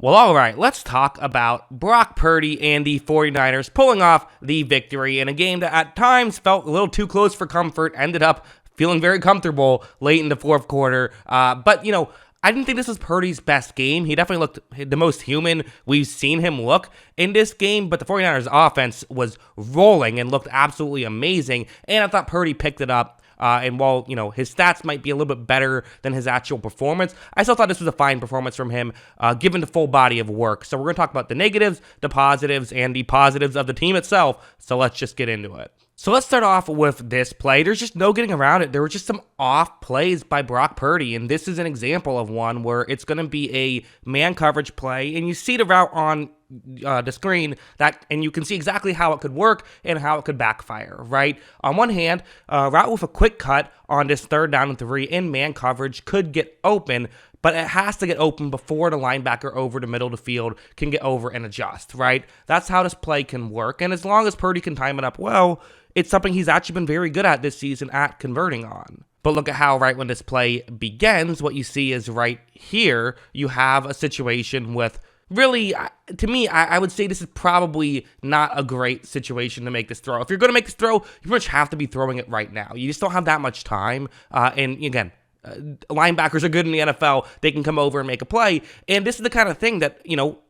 Well, all right, let's talk about Brock Purdy and the 49ers pulling off the victory in a game that at times felt a little too close for comfort, ended up feeling very comfortable late in the fourth quarter. But I didn't think this was Purdy's best game. He definitely looked the most human we've seen him look in this game, but the 49ers offense was rolling and looked absolutely amazing, and I thought Purdy picked it up. And while, his stats might be a little bit better than his actual performance, I still thought this was a fine performance from him, given the full body of work. So we're going to talk about the negatives, the positives, and the positives of the team itself. So let's just get into it. So let's start off with this play. There's just no getting around it. There were just some off plays by Brock Purdy, and this is an example of one where it's going to be a man coverage play, and you see the route on the screen and you can see exactly how it could work and how it could backfire, right? On one hand, route with a quick cut on this 3rd down and 3 in man coverage could get open, but it has to get open before the linebacker over the middle of the field can get over and adjust, right? That's how this play can work, and as long as Purdy can time it up well, it's something he's actually been very good at this season at converting on. But look at how right when this play begins, what you see is right here, you have a situation with really, to me, I would say this is probably not a great situation to make this throw. If you're going to make this throw, you pretty much have to be throwing it right now. You just don't have that much time. And again, linebackers are good in the NFL. They can come over and make a play. And this is the kind of thing that,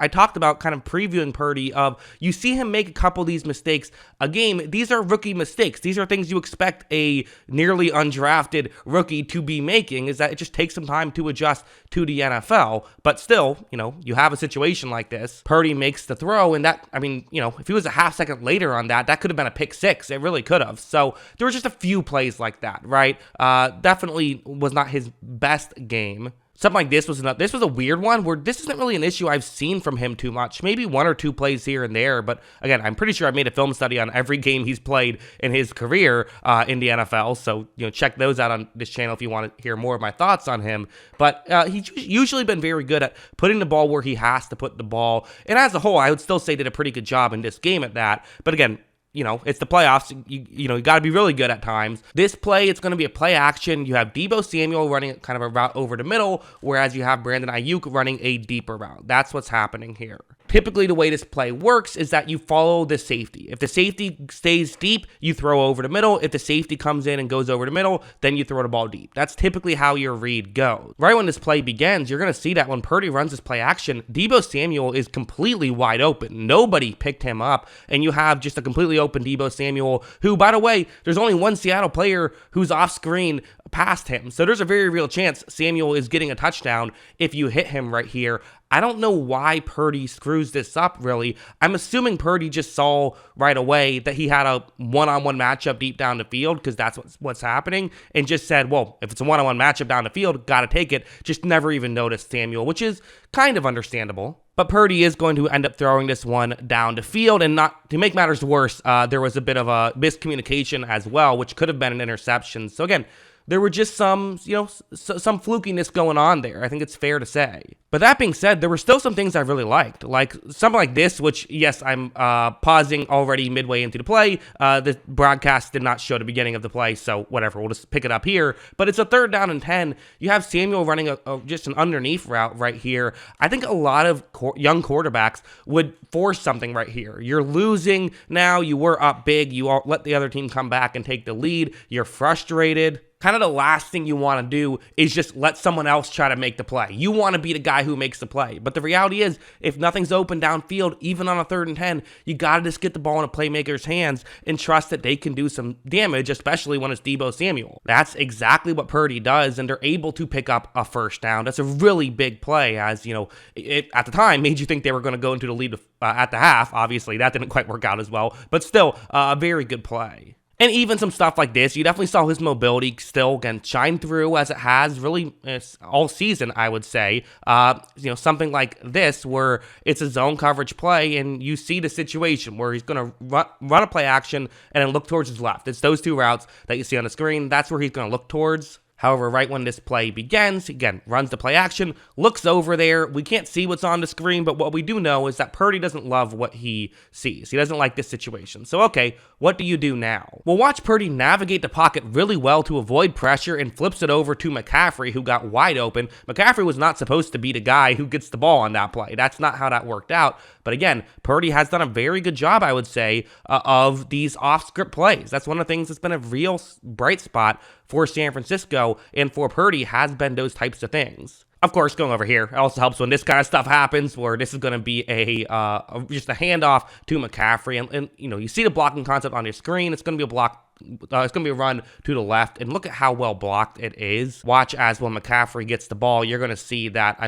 I talked about kind of previewing Purdy of, you see him make a couple of these mistakes a game. These are rookie mistakes. These are things you expect a nearly undrafted rookie to be making, is that it just takes some time to adjust to the NFL. But still, you have a situation like this. Purdy makes the throw, and that, if he was a half second later on that could have been a pick six. It really could have. So there were just a few plays like that, right? Definitely was not his best game. Something like this was a weird one where this isn't really an issue I've seen from him too much. Maybe 1 or 2 plays here and there, but again, I'm pretty sure I made a film study on every game he's played in his career in the NFL. So check those out on this channel if you want to hear more of my thoughts on him. But he's usually been very good at putting the ball where he has to put the ball, and as a whole, I would still say did a pretty good job in this game at that. But again, it's the playoffs. You got to be really good at times. This play, it's going to be a play action. You have Deebo Samuel running kind of a route over the middle, whereas you have Brandon Ayuk running a deeper route. That's what's happening here. Typically, the way this play works is that you follow the safety. If the safety stays deep, you throw over the middle. If the safety comes in and goes over the middle, then you throw the ball deep. That's typically how your read goes. Right when this play begins, you're going to see that when Purdy runs this play action, Deebo Samuel is completely wide open. Nobody picked him up, and you have just a completely open Deebo Samuel, who, by the way, there's only one Seattle player who's off screen past him. So there's a very real chance Samuel is getting a touchdown if you hit him right here. I don't know why Purdy screws this up, really. I'm assuming Purdy just saw right away that he had a one-on-one matchup deep down the field, because that's what's happening, and just said, well, if it's a one-on-one matchup down the field, got to take it. Just never even noticed Samuel, which is kind of understandable. But Purdy is going to end up throwing this one down the field, and not to make matters worse, there was a bit of a miscommunication as well, which could have been an interception. So again, there were just some flukiness going on there. I think it's fair to say. But that being said, there were still some things I really liked, like something like this, which, yes, I'm pausing already midway into the play. The broadcast did not show the beginning of the play, so whatever, we'll just pick it up here. But it's a 3rd down and 10. You have Samuel running just an underneath route right here. I think a lot of young quarterbacks would force something right here. You're losing now. You were up big. You let the other team come back and take the lead. You're frustrated. Kind of the last thing you want to do is just let someone else try to make the play. You want to be the guy who makes the play. But the reality is, if nothing's open downfield, even on a 3rd and 10, you got to just get the ball in a playmaker's hands and trust that they can do some damage, especially when it's Deebo Samuel. That's exactly what Purdy does, and they're able to pick up a 1st down. That's a really big play, as, it, at the time, made you think they were going to go into the lead at the half. Obviously, that didn't quite work out as well, but still, a very good play. And even some stuff like this, you definitely saw his mobility still, again, shine through as it has really all season, I would say. Something like this where it's a zone coverage play and you see the situation where he's going to run a play action and then look towards his left. It's those 2 routes that you see on the screen. That's where he's going to look towards. However, right when this play begins, again, runs the play action, looks over there. We can't see what's on the screen, but what we do know is that Purdy doesn't love what he sees. He doesn't like this situation. So, okay, what do you do now? Well, watch Purdy navigate the pocket really well to avoid pressure and flips it over to McCaffrey, who got wide open. McCaffrey was not supposed to be the guy who gets the ball on that play. That's not how that worked out. But again, Purdy has done a very good job, I would say, of these off-script plays. That's one of the things that's been a real bright spot for San Francisco, and for Purdy has been those types of things. Of course, going over here, it also helps when this kind of stuff happens, where this is going to be just a handoff to McCaffrey, and you see the blocking concept on your screen. It's going to be a block. It's going to be a run to the left, and look at how well blocked it is. Watch as when McCaffrey gets the ball, you're going to see that,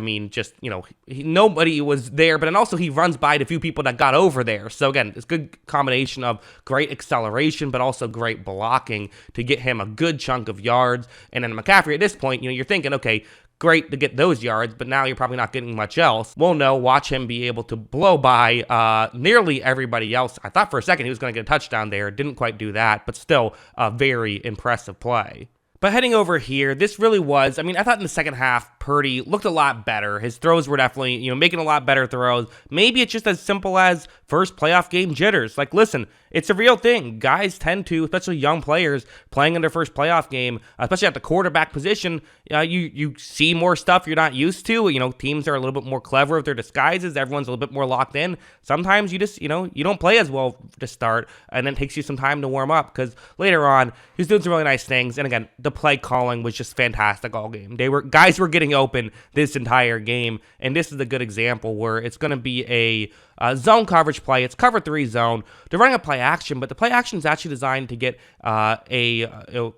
nobody was there, but then also he runs by the few people that got over there. So again, it's a good combination of great acceleration, but also great blocking to get him a good chunk of yards. And then McCaffrey, at this point, you're thinking, okay, great to get those yards, but now you're probably not getting much else. Well, no, watch him be able to blow by nearly everybody else. I thought for a second he was going to get a touchdown there. Didn't quite do that, but still a very impressive play. But heading over here, this really was, I thought in the second half, Purdy looked a lot better. His throws were definitely, making a lot better throws. Maybe it's just as simple as first playoff game jitters. Like, listen, it's a real thing. Guys tend to, especially young players playing in their first playoff game, especially at the quarterback position, you see more stuff you're not used to. Teams are a little bit more clever with their disguises. Everyone's a little bit more locked in. Sometimes you just, you don't play as well to start, and then it takes you some time to warm up, because later on, he's doing some really nice things. And again, the play calling was just fantastic all game. Guys were getting open this entire game, and this is a good example where it's going to be a zone coverage play. It's cover 3 zone. They're running a play action, but the play action is actually designed to get a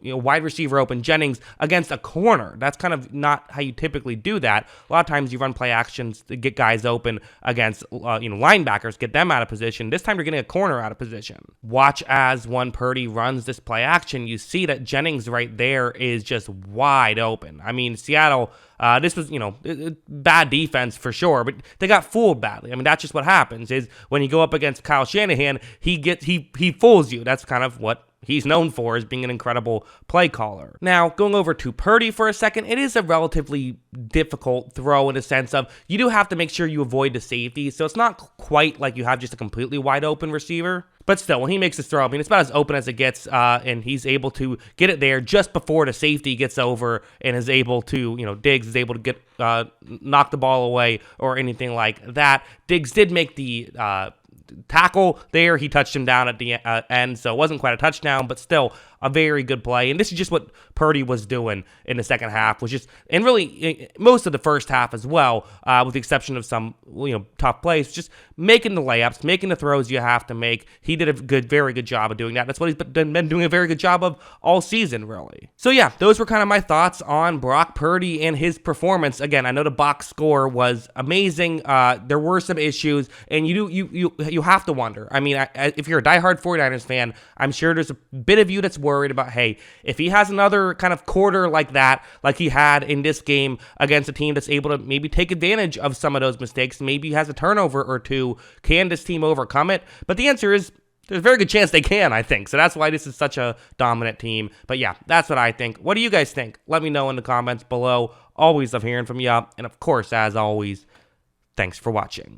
wide receiver open, Jennings, against a corner. That's kind of not how you typically do that. A lot of times you run play actions to get guys open against linebackers, get them out of position. This time you're getting a corner out of position. Watch as when Purdy runs this play action, you see that Jennings right there is just wide open. Seattle, this was, bad defense for sure, but they got fooled badly. That's just what happens, is when you go up against Kyle Shanahan, he fools you. That's kind of what he's known for, as being an incredible play caller. Now, going over to Purdy for a second, it is a relatively difficult throw in a sense of you do have to make sure you avoid the safety, so it's not quite like you have just a completely wide open receiver. But still, when he makes this throw, it's about as open as it gets, and he's able to get it there just before the safety gets over and is able to, Diggs is able to get knock the ball away or anything like that. Diggs did make the tackle there. He touched him down at the end, so it wasn't quite a touchdown, but still a very good play. And this is just what Purdy was doing in the second half, and really most of the first half as well, with the exception of some tough plays, just making the layups, making the throws you have to make. He did a very good job of doing that. That's what he's been doing a very good job of all season, really. So yeah, those were kind of my thoughts on Brock Purdy and his performance. Again, I know the box score was amazing. There were some issues, and you have to wonder. If you're a diehard 49ers fan, I'm sure there's a bit of you that's worried about, hey, if he has another kind of quarter like that, like he had in this game against a team that's able to maybe take advantage of some of those mistakes, maybe he has a turnover or two, can this team overcome it? But the answer is, there's a very good chance they can, I think. So that's why this is such a dominant team. But yeah, that's what I think. What do you guys think? Let me know in the comments below. Always love hearing from you. And of course, as always, thanks for watching.